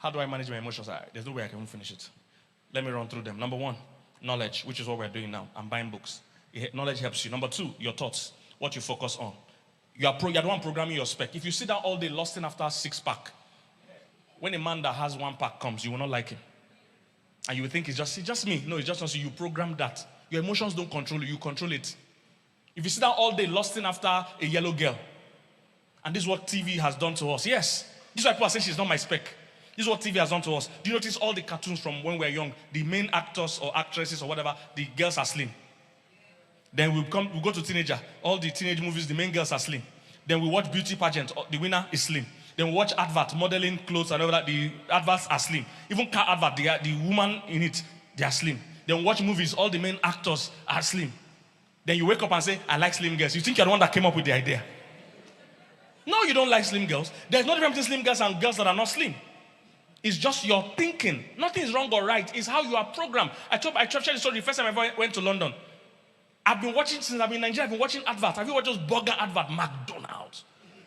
How do I manage my emotions? There's no way I can finish it. Let me run through them. Number one, knowledge, which is what we're doing now. I'm buying books. Knowledge helps you. Number two, your thoughts, what you focus on. You're the one programming your spec. If you sit down all day lusting after 6-pack, when a man that has 1-pack comes, you will not like him. And you will think it's just me. No, it's just not you. You program that. Your emotions don't control you. You control it. If you sit down all day lusting after a yellow girl, and this is what TV has done to us. Yes. This is why people are saying she's not my spec. This is what TV has done to us. Do you notice all the cartoons from when we were young, the main actors or actresses or whatever, the girls are slim. Then we go to teenager. All the teenage movies, the main girls are slim. Then we watch beauty pageant. The winner is slim. Then we watch advert, modeling clothes and all that. The adverts are slim. Even car advert, the woman in it, they are slim. Then watch movies, all the main actors are slim. Then you wake up and say, I like slim girls. You think you're the one that came up with the idea. No, you don't like slim girls. There's no difference between slim girls and girls that are not slim. It's just your thinking. Nothing is wrong or right. It's how you are programmed. I shared the story the first time I ever went to London. I've been watching, since I've been in Nigeria, I've been watching adverts. Have you watched those burger adverts? McDonald's,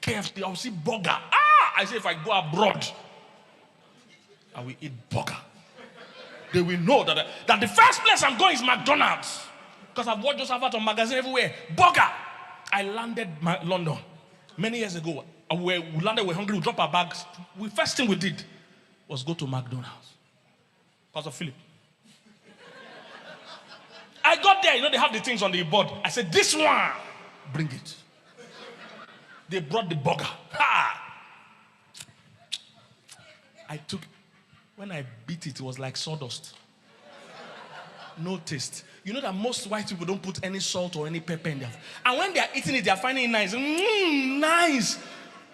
KFC, I'll see burger. I say if I go abroad, I will eat burger. They will know that the first place I'm going is McDonald's. Because I've watched those adverts on magazine everywhere. Burger. I landed London many years ago. We landed, we're hungry, we dropped our bags. The first thing we did was go to McDonald's. Pastor Philip. I got there, they have the things on the board. I said, this one, bring it. They brought the burger. When I beat it, it was like sawdust. No taste. You know that most white people don't put any salt or any pepper in there. And when they are eating it, they are finding it nice. Nice.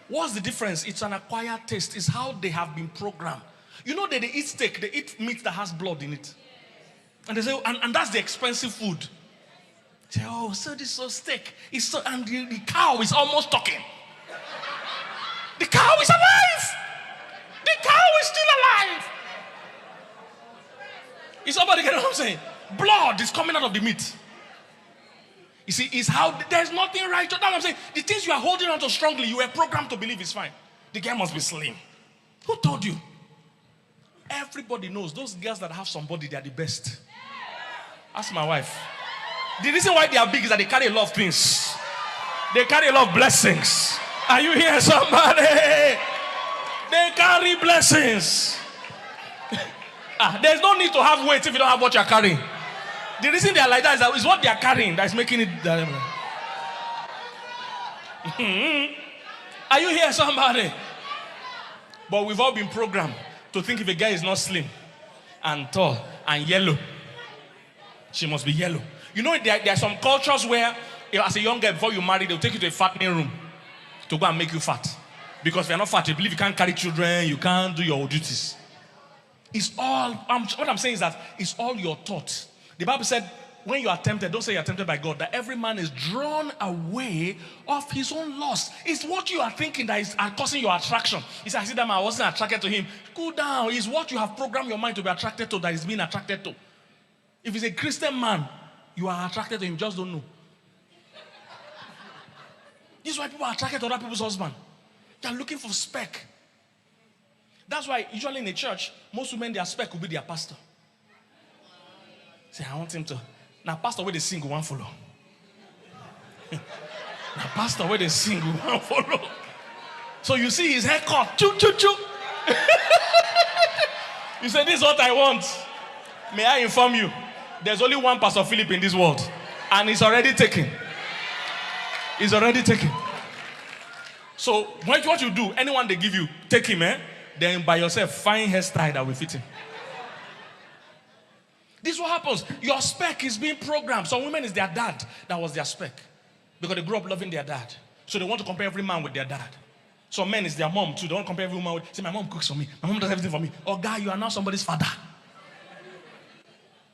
What's the difference? It's an acquired taste. It's how they have been programmed. You know that they eat steak, they eat meat that has blood in it. And they say, and that's the expensive food. They say, oh, so this is so steak. And the cow is almost talking. The cow is alive. The cow is still alive. Is somebody getting what I'm saying? Blood is coming out of the meat. You see, it's how there's nothing right. That's what I'm saying. The things you are holding on to strongly, you were programmed to believe is fine. The girl must be slim. Who told you? Everybody knows those girls that have somebody, they are the best. Ask my wife. The reason why they are big is that they carry a lot of things. They carry a lot of blessings. Are you here, somebody? They carry blessings. There's no need to have weight if you don't have what you're carrying. The reason they are like that is that it's what they are carrying that is making it. Are you here, somebody? But we've all been programmed to think if a guy is not slim and tall and yellow, she must be yellow. You know, there are some cultures where, as a young girl, before you marry, they'll take you to a fattening room to go and make you fat. Because if you're not fat, you believe you can't carry children, you can't do your duties. It's all, what I'm saying is that it's all your thoughts. The Bible said, when you are tempted, don't say you're tempted by God, that every man is drawn away of his own lust. It's what you are thinking that is causing your attraction. He said, I see that man, I wasn't attracted to him. Cool down. It's what you have programmed your mind to be attracted to that is being attracted to. If he's a Christian man, you are attracted to him, just don't know. This is why people are attracted to other people's husband. They are looking for spec. That's why usually in a church, most women, their spec will be their pastor. Say, I want him to. Now, pastor, where they sing, one follow. Now, pastor, where they sing, one follow. So you see his haircut. Choo, choo, choo. You say, this is what I want. May I inform you, there's only one Pastor Philip in this world. And he's already taken. He's already taken. So, what you do, anyone they give you, take him, then by yourself, find hairstyle that will fit him. This is what happens. Your spec is being programmed. Some women is their dad. That was their spec. Because they grew up loving their dad. So they want to compare every man with their dad. Some men is their mom too. They want to compare every woman with, say, my mom cooks for me. My mom does everything for me. Oh, guy, you are now somebody's father.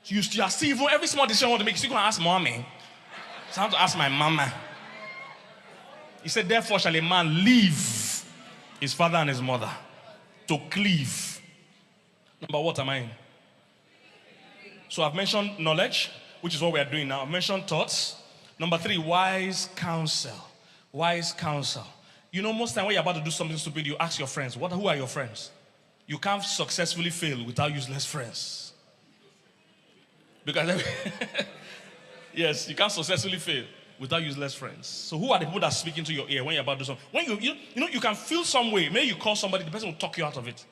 So you are still, even every small decision you want to make, you still going to ask mommy. So I have to ask my mama. He said, therefore shall a man leave his father and his mother to cleave. Number what am I in? So I've mentioned knowledge, which is what we are doing now. I've mentioned thoughts. Number 3, wise counsel. Wise counsel. You know, most time when you're about to do something stupid, you ask your friends, who are your friends? You can't successfully fail without useless friends. Because yes, you can't successfully fail without useless friends. So who are the people that speak into your ear when you're about to do something? When you can feel some way. Maybe you call somebody, the person will talk you out of it.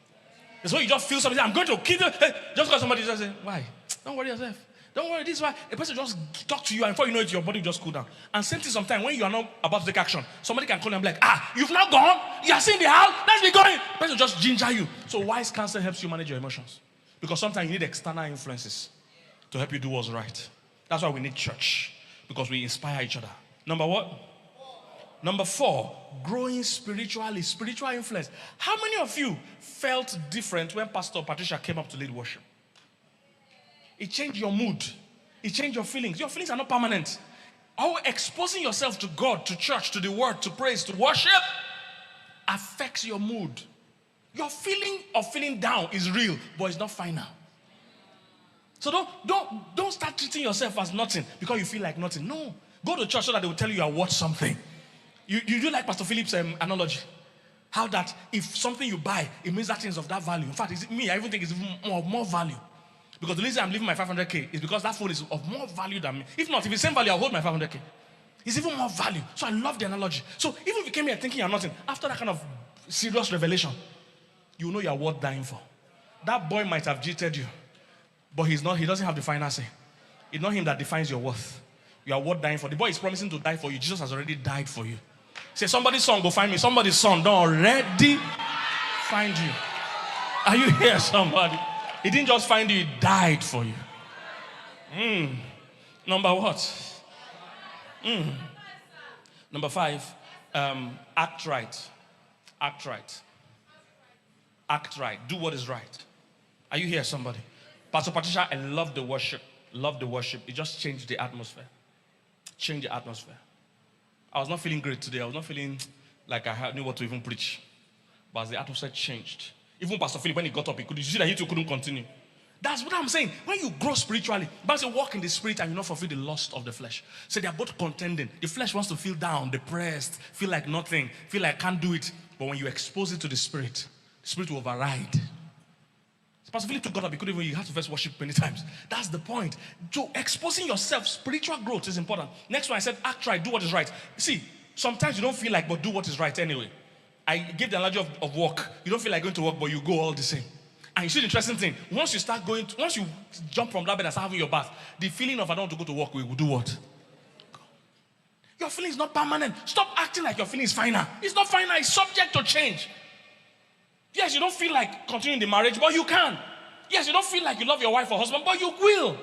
That's why you just feel something. I'm going to kill you. Hey, just because somebody just say, why? Don't worry yourself. Don't worry. This is why a person just talk to you, and before you know it, your body will just cool down. And same thing sometimes when you are not about to take action, somebody can call you and be like, you've now gone. You are seeing the house. Let's be going. The person will just ginger you. So wise counsel helps you manage your emotions, because sometimes you need external influences to help you do what's right. That's why we need church, because we inspire each other. Number what? Number 4, growing spiritually, spiritual influence. How many of you felt different when Pastor Patricia came up to lead worship? It changed your mood. It changed your feelings. Your feelings are not permanent. How exposing yourself to God, to church, to the word, to praise, to worship affects your mood. Your feeling of feeling down is real, but it's not final. So don't start treating yourself as nothing because you feel like nothing. No. Go to church so that they will tell you are worth something. You do like Pastor Philip's analogy. How that if something you buy, it means that thing is of that value. In fact, I even think it's even more value. Because the reason I'm leaving my 500K is because that phone is of more value than me. If not, if it's the same value, I'll hold my 500K. It's even more value. So I love the analogy. So even if you came here thinking you're nothing, after that kind of serious revelation, you know you're worth dying for. That boy might have cheated you, but he doesn't have the final say. It's not him that defines your worth. You are worth dying for. The boy is promising to die for you. Jesus has already died for you. Say, somebody's son, go find me. Somebody's son don't already find you. Are you here, somebody? He didn't just find you, he died for you. Number what? Number 5, act right. Act right. Act right. Do what is right. Are you here, somebody? Pastor Patricia, I love the worship. Love the worship. It just changed the atmosphere. Changed the atmosphere. I was not feeling great today. I was not feeling like I knew what to even preach. But as the atmosphere changed, even Pastor Philip, when he got up, you see that he too couldn't continue. That's what I'm saying. When you grow spiritually, but you walk in the spirit and you not fulfill the lust of the flesh. So they are both contending. The flesh wants to feel down, depressed, feel like nothing, feel like can't do it. But when you expose it to the spirit will override. Pastor Philip took God up, you have to first worship many times. That's the point. So exposing yourself, spiritual growth is important. Next one, I said, act right, do what is right. See, sometimes you don't feel like, but do what is right anyway. I gave the analogy of work. You don't feel like going to work, but you go all the same. And you see the interesting thing, once you jump from that bed and start having your bath, the feeling of I don't want to go to work, we will do what? Your feeling is not permanent. Stop acting like your feeling is final. It's not final, it's subject to change. Yes, you don't feel like continuing the marriage, but you can. Yes, you don't feel like you love your wife or husband, but you will.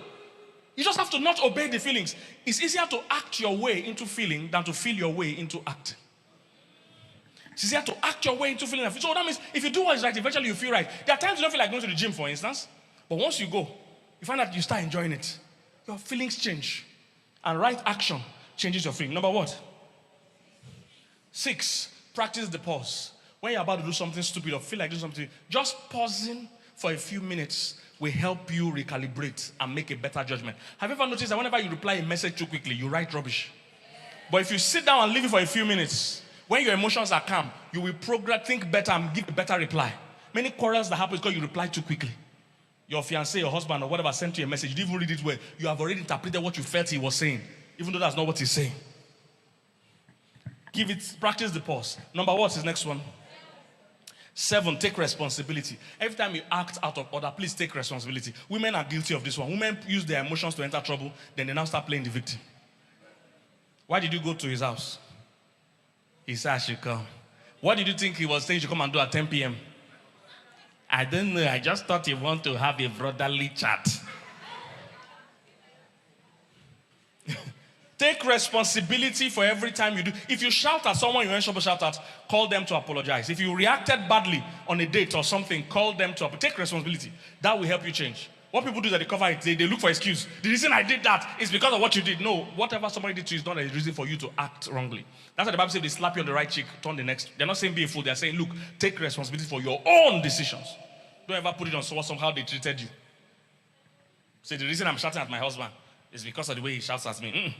You just have to not obey the feelings. It's easier to act your way into feeling than to feel your way into acting. It's easier to act your way into feeling. So that means if you do what is right, eventually you feel right. There are times you don't feel like going to the gym, for instance, but once you go, you find out you start enjoying it. Your feelings change. And right action changes your feeling. Number what? 6, practice the pause. When you're about to do something stupid or feel like doing something, just pausing for a few minutes will help you recalibrate and make a better judgment. Have you ever noticed that whenever you reply a message too quickly, you write rubbish? But if you sit down and leave it for a few minutes, when your emotions are calm, you will think better and give a better reply. Many quarrels that happen because you reply too quickly. Your fiancé, your husband, or whatever sent you a message, you didn't even read it well. You have already interpreted what you felt he was saying, even though that's not what he's saying. Practice the pause. Number what is next one? 7, take responsibility. Every time you act out of order, please take responsibility. Women are guilty of this one. Women use their emotions to enter trouble, then they now start playing the victim. Why did you go to his house? He said I should come. What did you think he was saying you should come and do at 10 p.m.? I don't know. I just thought he wanted to have a brotherly chat. Take responsibility for every time you do. If you shout at someone you weren't supposed to shout at, call them to apologize. If you reacted badly on a date or something, call them to take responsibility. That will help you change. What people do is that they cover it. They look for excuse. The reason I did that is because of what you did. No, whatever somebody did to you is not a reason for you to act wrongly. That's why the Bible says they slap you on the right cheek, turn the next. They're not saying be a fool. They're saying, look, take responsibility for your own decisions. Don't ever put it on somehow they treated you. Say, the reason I'm shouting at my husband is because of the way he shouts at me.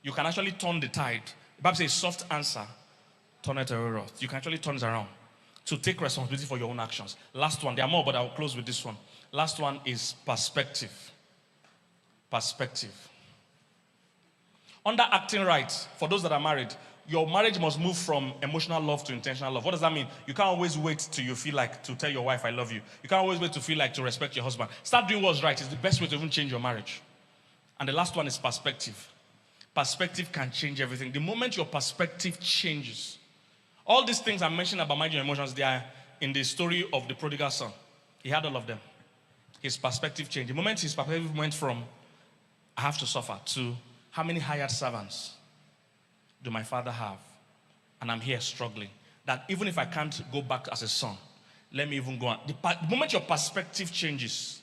You can actually turn the tide. The Bible says soft answer, turn it around. You can actually turn it around. To take responsibility for your own actions. Last one. There are more, but I'll close with this one. Last one is perspective. Perspective. Under acting right, for those that are married, your marriage must move from emotional love to intentional love. What does that mean? You can't always wait till you feel like to tell your wife, I love you. You can't always wait to feel like to respect your husband. Start doing what's right. It's the best way to even change your marriage. And the last one is perspective. Perspective can change everything. The moment your perspective changes, all these things I mentioned about managing your emotions, they are in the story of the prodigal son. He had all of them. His perspective changed. The moment his perspective went from, I have to suffer, to how many hired servants do my father have? And I'm here struggling. That even if I can't go back as a son, let me even go on. The moment your perspective changes,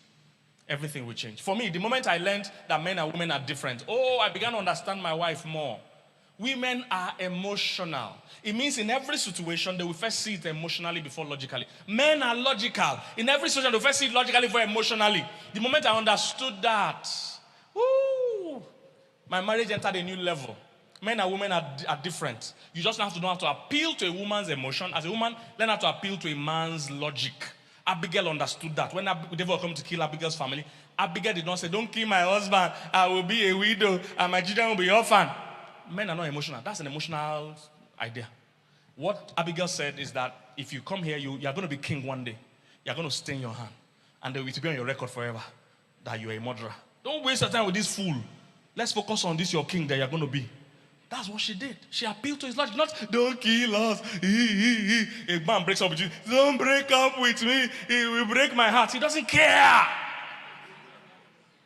everything will change. For me, the moment I learned that men and women are different, I began to understand my wife more. Women are emotional. It means in every situation, they will first see it emotionally before logically. Men are logical. In every situation, they will first see it logically before emotionally. The moment I understood that, my marriage entered a new level. Men and women are different. You just have to know how to appeal to a woman's emotion. As a woman, learn how to appeal to a man's logic. Abigail understood that. When David was coming to kill Abigail's family, Abigail did not say, don't kill my husband. I will be a widow and my children will be orphan. Men are not emotional. That's an emotional idea. What Abigail said is that if you come here, you are going to be king one day. You are going to stain your hand. And it will be on your record forever that you are a murderer. Don't waste your time with this fool. Let's focus on this, your king that you are going to be. That's what she did. She appealed to his logic. Not, don't kill us. A man breaks up with you. Don't break up with me. He will break my heart. He doesn't care.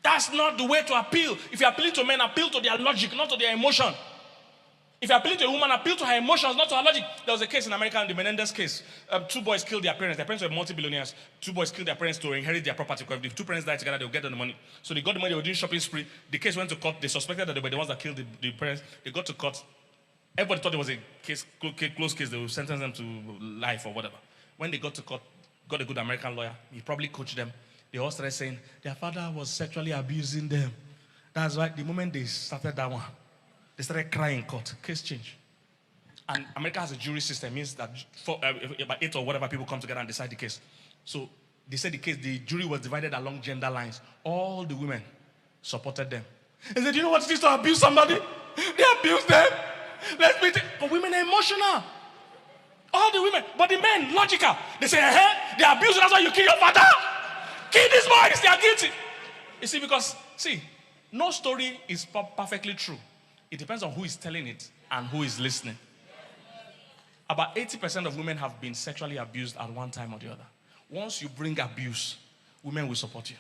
That's not the way to appeal. If you're appealing to men, appeal to their logic, not to their emotion. If you're appealing to a woman, appeal to her emotions, not to her logic. There was a case in America, the Menendez case. 2 boys killed their parents. Their parents were multi-billionaires. 2 boys killed their parents to inherit their property. Because if 2 parents died together, they'll get the money. So they got the money, they were doing shopping spree. The case went to court. They suspected that they were the ones that killed the parents. They got to court. Everybody thought it was a case, close case. They would sentence them to life or whatever. When they got to court, got a good American lawyer. He probably coached them. They all started saying, their father was sexually abusing them. That's why the moment they started that one, they started crying in court. Case change. And America has a jury system. It means that about 8 or whatever people come together and decide the case. So they said the jury was divided along gender lines. All the women supported them. They said, you know what it is to abuse somebody? They abuse them. Let's be but women are emotional. All the women. But the men, logical. They say, they abuse you, that's why you kill your father. Kill these boys, they are guilty. You see, because, no story is perfectly true. It depends on who is telling it and who is listening. About 80% of women have been sexually abused at one time or the other. Once you bring abuse, women will support you.